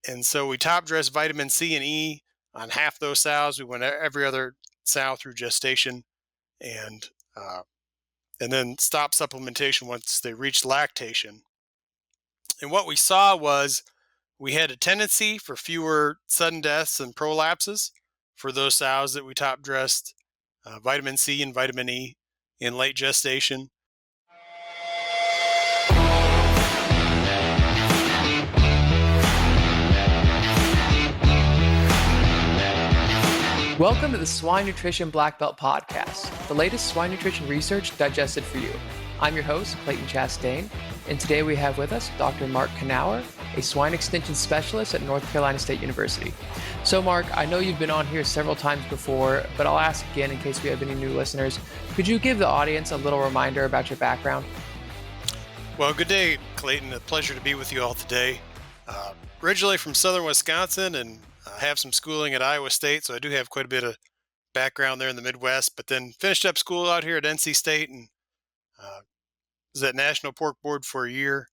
And so we top dressed vitamin C and E on half those sows. We went every other sow through gestation, and uh, and then stopped supplementation once they reached lactation. And what we saw was we had a tendency for fewer sudden deaths and prolapses for those sows that we top dressed vitamin C and vitamin E in late gestation. Welcome to the Swine Nutrition Blackbelt Podcast, the latest swine nutrition research digested for you. I'm your host, Clayton Chastain, and today we have with us Dr. Mark Knauer, a Swine Extension Specialist at North Carolina State University. So Mark, I know you've been on here several times before, but I'll ask again in case we have any new listeners. Could you give the audience a little reminder about your background? Well, good day, Clayton. A pleasure to be with you all today. Originally from southern Wisconsin, and have some schooling at Iowa State, so I do have quite a bit of background there in the Midwest, but then finished up school out here at NC State and was at National Pork Board for a year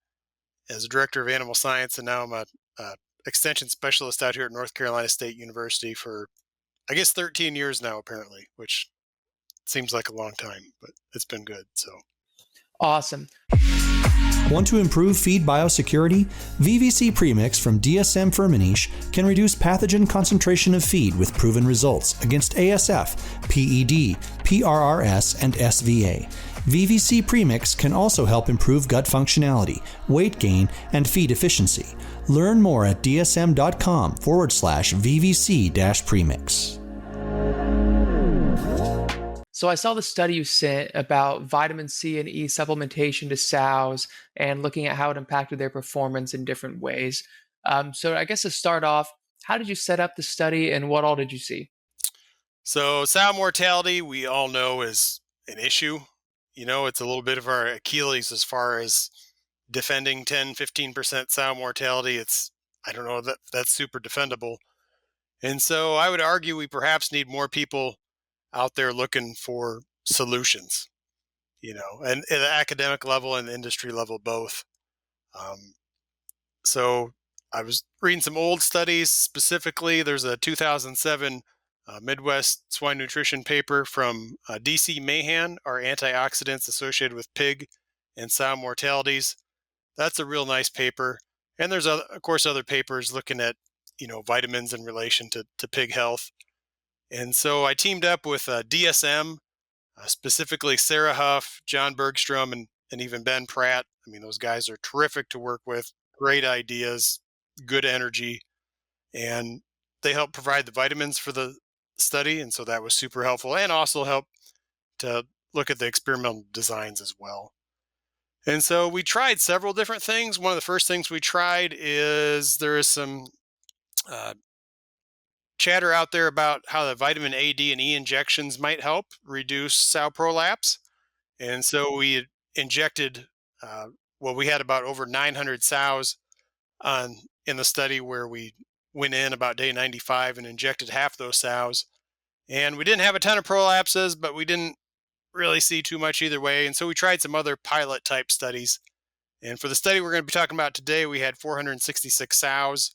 as a director of animal science, and now I'm a extension specialist out here at North Carolina State University for, I guess, 13 years now, apparently, which seems like a long time, but it's been good. So awesome. Want to improve feed biosecurity? VVC Premix from DSM Firmenich can reduce pathogen concentration of feed with proven results against ASF, PED, PRRS, and SVA. VVC Premix can also help improve gut functionality, weight gain, and feed efficiency. Learn more at dsm.com/VVC-Premix. So I saw the study you sent about vitamin C and E supplementation to sows and looking at how it impacted their performance in different ways. So I guess to start off, how did you set up the study and what all did you see? So sow mortality, we all know, is an issue. You know, it's a little bit of our Achilles as far as defending 10, 15% sow mortality. I don't know that that's super defendable. And so I would argue we perhaps need more people out there looking for solutions, and at the academic level and the industry level, both. So I was reading some old studies. Specifically, there's a 2007 Midwest swine nutrition paper from DC Mahan, are antioxidants associated with pig and sow mortalities. That's a real nice paper. And there's, of course, other papers looking at, vitamins in relation to pig health. And so I teamed up with DSM, specifically Sarah Huff, John Bergstrom, and even Ben Pratt. I mean, those guys are terrific to work with, great ideas, good energy, and they helped provide the vitamins for the study. And so that was super helpful, and also helped to look at the experimental designs as well. And so we tried several different things. One of the first things we tried is there is some chatter out there about how the vitamin A, D, and E injections might help reduce sow prolapse. And so we injected, we had about over 900 sows in the study where we went in about day 95 and injected half those sows. And we didn't have a ton of prolapses, but we didn't really see too much either way. And so we tried some other pilot type studies. And for the study we're going to be talking about today, we had 466 sows.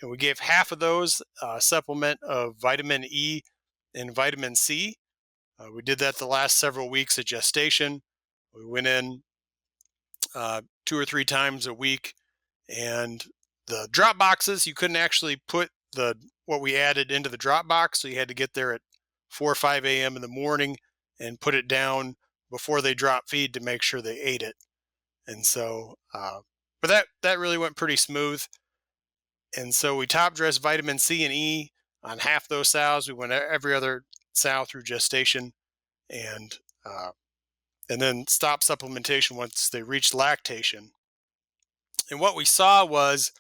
And we gave half of those a supplement of vitamin E and vitamin C. We did that the last several weeks of gestation. We went in 2 or 3 times a week. And the drop boxes, you couldn't actually put what we added into the drop box. So you had to get there at 4 or 5 a.m. in the morning and put it down before they drop feed to make sure they ate it. And so, but that really went pretty smooth. And so we top dressed vitamin C and E on half those sows. We went every other sow through gestation, and then stopped supplementation once they reached lactation. And what we saw was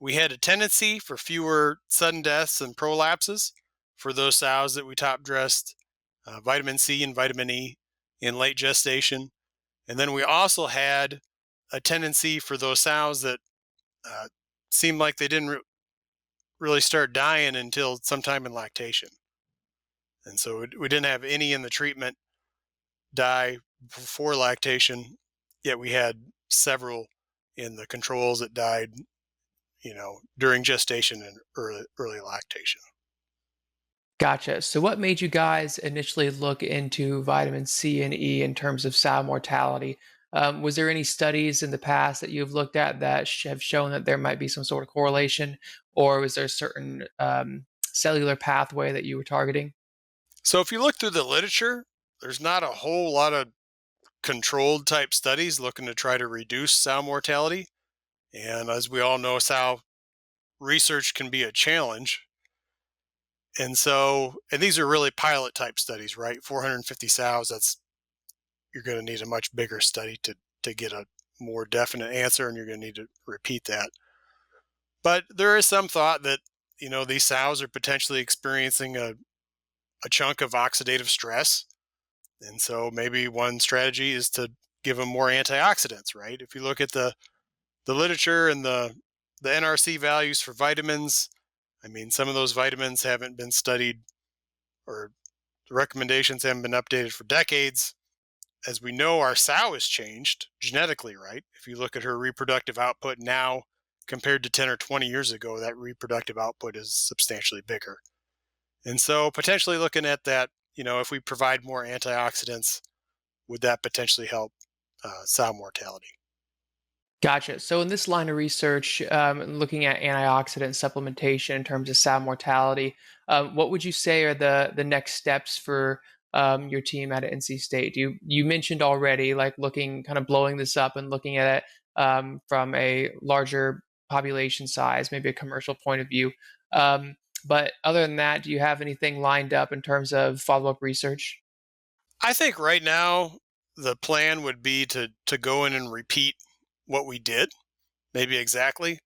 we had a tendency for fewer sudden deaths and prolapses for those sows that we top dressed vitamin C and vitamin E in late gestation. And then we also had a tendency for those sows that seemed like they didn't really start dying until sometime in lactation. And so we didn't have any in the treatment die before lactation, yet we had several in the controls that died, during gestation and early lactation. Gotcha. So what made you guys initially look into vitamin C and E in terms of sow mortality? Was there any studies in the past that you've looked at that have shown that there might be some sort of correlation, or was there a certain cellular pathway that you were targeting? So if you look through the literature, there's not a whole lot of controlled type studies looking to try to reduce sow mortality. And as we all know, sow research can be a challenge. And these are really pilot type studies, right? 450 sows, you're going to need a much bigger study to get a more definite answer, and you're going to need to repeat that. But there is some thought that, these sows are potentially experiencing a chunk of oxidative stress. And so maybe one strategy is to give them more antioxidants, right? If you look at the literature and the NRC values for vitamins, I mean, some of those vitamins haven't been studied, or the recommendations haven't been updated for decades. As we know, our sow has changed genetically, right? If you look at her reproductive output now compared to 10 or 20 years ago, that reproductive output is substantially bigger. And so potentially looking at that, if we provide more antioxidants, would that potentially help sow mortality? Gotcha. So in this line of research, looking at antioxidant supplementation in terms of sow mortality, what would you say are the next steps for your team at NC State? You mentioned already, like looking, kind of blowing this up and looking at it from a larger population size, maybe a commercial point of view. But other than that, do you have anything lined up in terms of follow-up research? I think right now the plan would be to go in and repeat what we did, maybe exactly,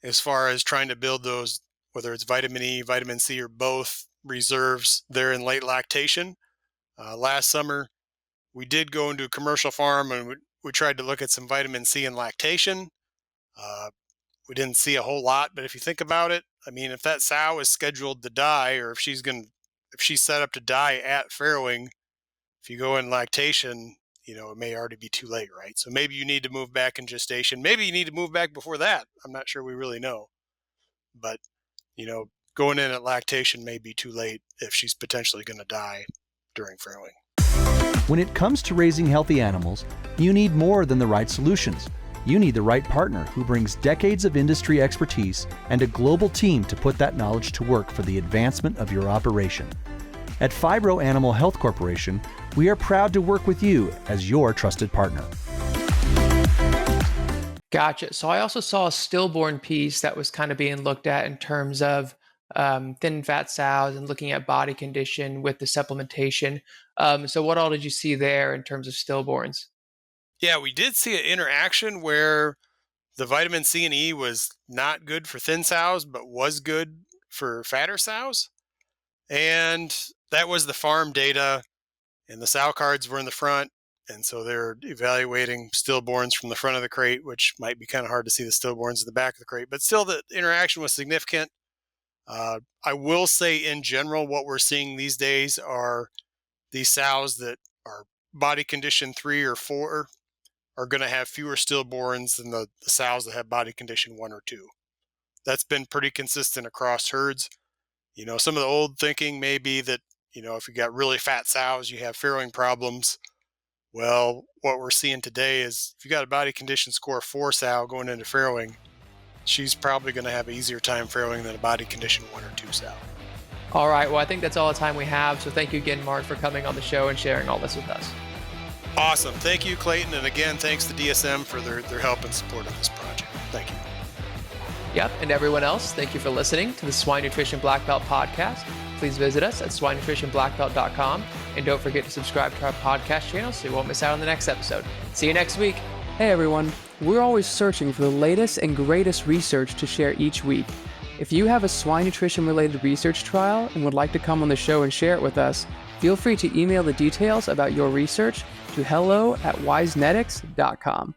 as far as trying to build those, whether it's vitamin E, vitamin C, or both, reserves there in late lactation. Last summer, we did go into a commercial farm and we tried to look at some vitamin C in lactation. We didn't see a whole lot, but if you think about it, I mean, if that sow is scheduled to die, or if she's set up to die at farrowing, if you go in lactation, it may already be too late, right? So maybe you need to move back in gestation. Maybe you need to move back before that. I'm not sure we really know. But, going in at lactation may be too late if she's potentially going to die during farrowing. When it comes to raising healthy animals, you need more than the right solutions. You need the right partner who brings decades of industry expertise and a global team to put that knowledge to work for the advancement of your operation. At Phibro Animal Health Corporation, we are proud to work with you as your trusted partner. Gotcha. So I also saw a stillborn piece that was kind of being looked at in terms of thin fat sows and looking at body condition with the supplementation. So what all did you see there in terms of stillborns? Yeah, we did see an interaction where the vitamin C and E was not good for thin sows, but was good for fatter sows. And that was the farm data, and the sow cards were in the front. And so they're evaluating stillborns from the front of the crate, which might be kind of hard to see the stillborns in the back of the crate, but still the interaction was significant. I will say in general, what we're seeing these days are these sows that are body condition 3 or 4 are going to have fewer stillborns than the sows that have body condition 1 or 2. That's been pretty consistent across herds. Some of the old thinking may be that, if you got really fat sows, you have farrowing problems. Well, what we're seeing today is if you got a body condition score 4 sow going into farrowing, she's probably going to have an easier time farrowing than a body condition 1 or 2 sow. All right. Well, I think that's all the time we have. So thank you again, Mark, for coming on the show and sharing all this with us. Awesome. Thank you, Clayton. And again, thanks to DSM for their help and support of this project. Thank you. Yep. And everyone else, thank you for listening to the Swine Nutrition Blackbelt Podcast. Please visit us at swinenutritionblackbelt.com. And don't forget to subscribe to our podcast channel so you won't miss out on the next episode. See you next week. Hey everyone, we're always searching for the latest and greatest research to share each week. If you have a swine nutrition related research trial and would like to come on the show and share it with us, feel free to email the details about your research to hello@wisenetics.com.